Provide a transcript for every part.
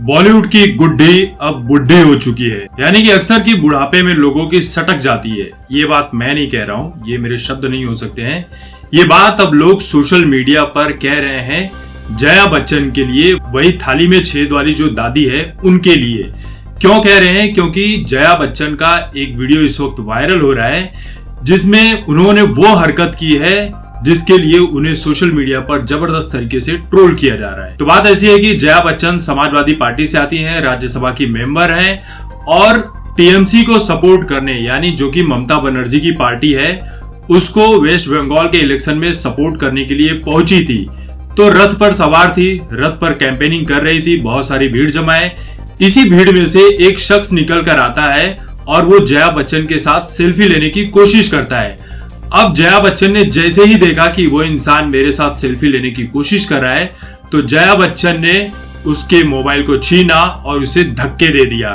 बॉलीवुड की गुड्डी अब बुढ़ी हो चुकी है, यानी कि अक्सर की बुढ़ापे में लोगों की सटक जाती है। ये बात मैं नहीं कह रहा हूँ, ये मेरे शब्द नहीं हो सकते हैं। ये बात अब लोग सोशल मीडिया पर कह रहे हैं जया बच्चन के लिए, वही थाली में छेद वाली जो दादी है उनके लिए। क्यों कह रहे हैं? क्योंकि जया बच्चन का एक वीडियो इस वक्त वायरल हो रहा है जिसमें उन्होंने वो हरकत की है जिसके लिए उन्हें सोशल मीडिया पर जबरदस्त तरीके से ट्रोल किया जा रहा है। तो बात ऐसी है कि जया बच्चन समाजवादी पार्टी से आती हैं, राज्यसभा की मेंबर हैं और टीएमसी को सपोर्ट करने, यानी जो कि ममता बनर्जी की पार्टी है, उसको वेस्ट बंगाल के इलेक्शन में सपोर्ट करने के लिए पहुंची थी। तो रथ पर सवार थी, रथ पर कैंपेनिंग कर रही थी, बहुत सारी भीड़ जमा है। इसी भीड़ में से एक शख्स निकल कर आता है और वो जया बच्चन के साथ सेल्फी लेने की कोशिश करता है। अब जया बच्चन ने जैसे ही देखा कि वो इंसान मेरे साथ सेल्फी लेने की कोशिश कर रहा है, तो जया बच्चन ने उसके मोबाइल को छीना और उसे धक्के दे दिया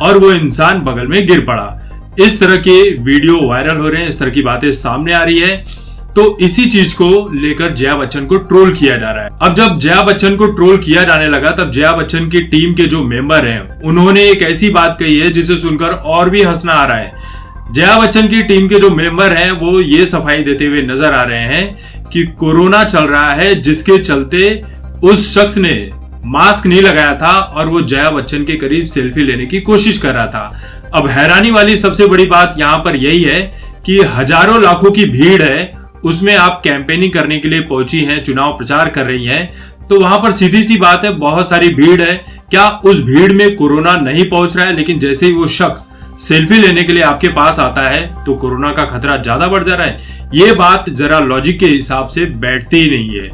और वो इंसान बगल में गिर पड़ा। इस तरह के वीडियो वायरल हो रहे हैं, इस तरह की बातें सामने आ रही है। तो इसी चीज को लेकर जया बच्चन को ट्रोल किया जा रहा है। अब जब जया बच्चन को ट्रोल किया जाने लगा, तब जया बच्चन की टीम के जो मेंबर हैं उन्होंने एक ऐसी बात कही है जिसे सुनकर और भी हंसना आ रहा है। जया बच्चन की टीम के जो मेंबर हैं वो ये सफाई देते हुए नजर आ रहे हैं कि कोरोना चल रहा है, जिसके चलते उस शख्स ने मास्क नहीं लगाया था और वो जया बच्चन के करीब सेल्फी लेने की कोशिश कर रहा था। अब हैरानी वाली सबसे बड़ी बात यहाँ पर यही है कि हजारों लाखों की भीड़ है, उसमें आप कैंपेनिंग करने के लिए पहुंची हैं, चुनाव प्रचार कर रही हैं, तो वहां पर सीधी सी बात है, बहुत सारी भीड़ है। क्या उस भीड़ में कोरोना नहीं पहुंच रहा है? लेकिन जैसे ही वो शख्स सेल्फी लेने के लिए आपके पास आता है तो कोरोना का खतरा ज्यादा बढ़ जा रहा है। ये बात जरा लॉजिक के हिसाब से बैठती ही नहीं है।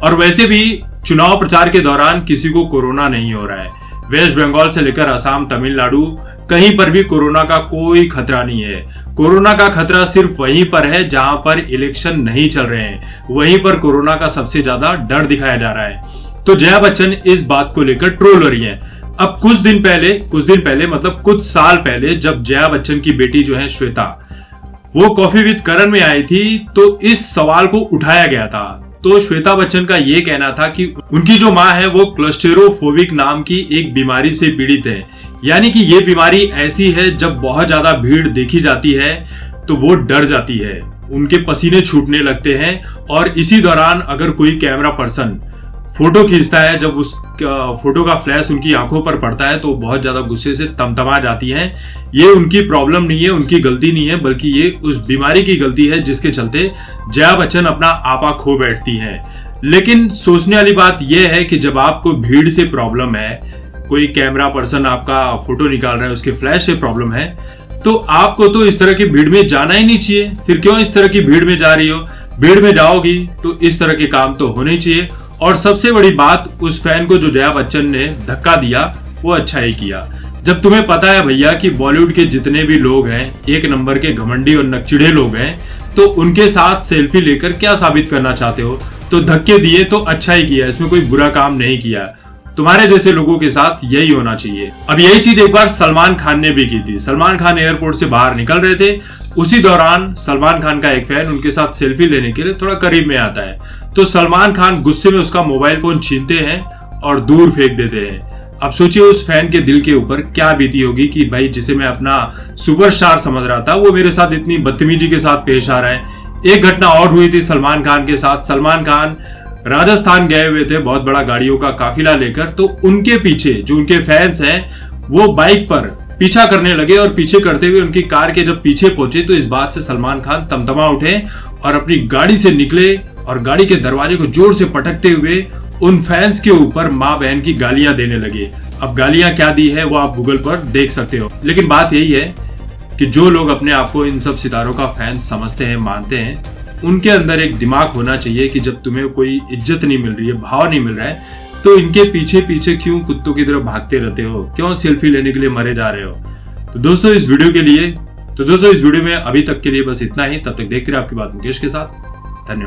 और वैसे भी चुनाव प्रचार के दौरान किसी को कोरोना नहीं हो रहा है। वेस्ट बंगाल से लेकर असम, तमिलनाडु, कहीं पर भी कोरोना का कोई खतरा नहीं है। कोरोना का खतरा सिर्फ वहीं पर है जहां पर इलेक्शन नहीं चल रहे हैं, वहीं पर कोरोना का सबसे ज्यादा डर दिखाया जा रहा है। तो जया बच्चन इस बात को लेकर ट्रोल हो रही है। अब कुछ दिन पहले मतलब कुछ साल पहले, जब जया बच्चन की बेटी जो है श्वेता, वो कॉफी विद करण में आई थी, तो इस सवाल को उठाया गया था। तो श्वेता बच्चन का ये कहना था कि उनकी जो माँ है वो क्लस्टेरोफोबिक नाम की एक बीमारी से पीड़ित है, यानी कि ये बीमारी ऐसी है जब बहुत ज्यादा भीड़ देखी जाती है तो वो डर जाती है, उनके पसीने छूटने लगते हैं और इसी दौरान अगर कोई कैमरा पर्सन फोटो खींचता है, जब उस फोटो का फ्लैश उनकी आंखों पर पड़ता है तो बहुत ज्यादा गुस्से से तमतमा जाती हैं। ये उनकी प्रॉब्लम नहीं है, उनकी गलती नहीं है, बल्कि ये उस बीमारी की गलती है जिसके चलते जया बच्चन अपना आपा खो बैठती हैं। लेकिन सोचने वाली बात यह है कि जब आपको भीड़ से प्रॉब्लम है, कोई कैमरा पर्सन आपका फोटो निकाल रहा है, उसके फ्लैश से प्रॉब्लम है, तो आपको तो इस तरह की भीड़ में जाना ही नहीं चाहिए। फिर क्यों इस तरह की भीड़ में जा रही हो? भीड़ में जाओगी तो इस तरह के काम तो होने चाहिए। और सबसे बड़ी बात, उस फैन को जो जया बच्चन ने धक्का दिया वो अच्छा ही किया। जब तुम्हें पता है भैया कि बॉलीवुड के जितने भी लोग हैं एक नंबर के घमंडी और नकचिढ़े लोग हैं, तो उनके साथ सेल्फी लेकर क्या साबित करना चाहते हो? तो धक्के दिए तो अच्छा ही किया, इसमें कोई बुरा काम नहीं किया। तुम्हारे जैसे लोगों के साथ यही होना चाहिए। अब यही चीज एक बार सलमान खान ने भी की थी। सलमान खान एयरपोर्ट से बाहर निकल रहे थे, उसी दौरान सलमान खान का एक फैन उनके साथ सेल्फी लेने के लिए थोड़ा करीब में आता है, तो सलमान खान गुस्से में उसका मोबाइल फोन छीनते हैं और दूर फेंक देते हैं। अब सोचिए उस फैन के दिल के ऊपर क्या बीती होगी कि भाई जिसे मैं अपना सुपरस्टार समझ रहा था वो मेरे साथ इतनी बदतमीजी के साथ पेश आ रहा है। एक घटना और हुई थी सलमान खान के साथ। सलमान खान राजस्थान गए हुए थे बहुत बड़ा गाड़ियों का काफिला लेकर, तो उनके पीछे जो उनके फैंस हैं वो बाइक पर पीछा करने लगे और पीछे करते हुए उनकी कार के जब पीछे पहुंचे तो इस बात से सलमान खान तमतमा उठे और अपनी गाड़ी से निकले और गाड़ी के दरवाजे को जोर से पटकते हुए उन फैंस के ऊपर माँ बहन की गालियां देने लगे। अब गालियां क्या दी है वो आप गूगल पर देख सकते हो। लेकिन बात यही है कि जो लोग अपने आप को इन सब सितारों का फैन समझते हैं, मानते हैं, उनके अंदर एक दिमाग होना चाहिए कि जब तुम्हें कोई इज्जत नहीं मिल रही है, भाव नहीं मिल रहा है, तो इनके पीछे पीछे क्यों कुत्तों की तरह भागते रहते हो? क्यों सेल्फी लेने के लिए मरे जा रहे हो? तो दोस्तों इस वीडियो में अभी तक के लिए बस इतना ही। तब तक देखते रहे आपकी बात मुकेश के साथ। धन्यवाद।